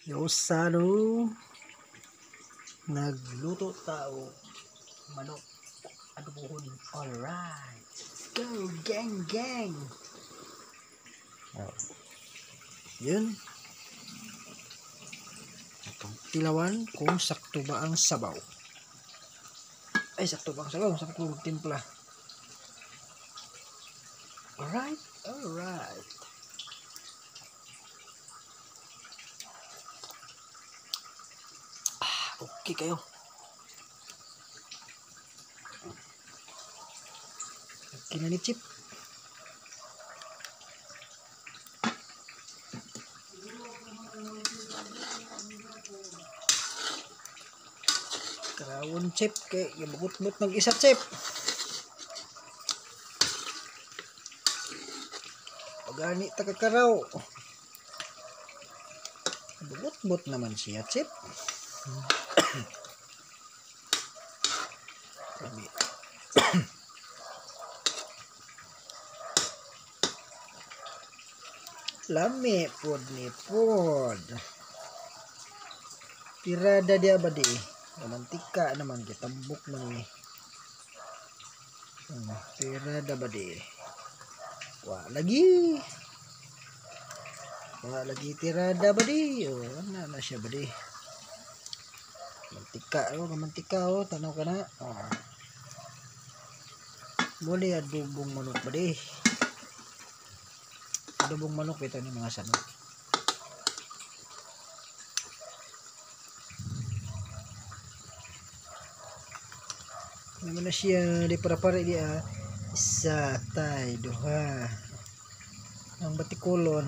Yosano, nagluto tao manok adobohon. Alright, let's go gang gang. Yun, itong tilawan kung sakto ba ang sabaw. Ay, sakto ba ang sabaw? Sakto magtimpla. Alright. Okay kayo. Okay na ni Chip. Karawon Chip kay gibugot-but ng isa Chip. Pagani ta kakaraw. Bugot-but naman siya Chip. Lami pod ni pod. Tirada dia ba di? Mantika naman kitambok man ni. Tirada ba di? Wala lagi tirada ba di? Na siya ba di? Mantika tanaw ka na. Muli adobong manok ba di? Adobong manok ito ni mga sanok. Naman na siya di para dia isa tay duha ang batikulon.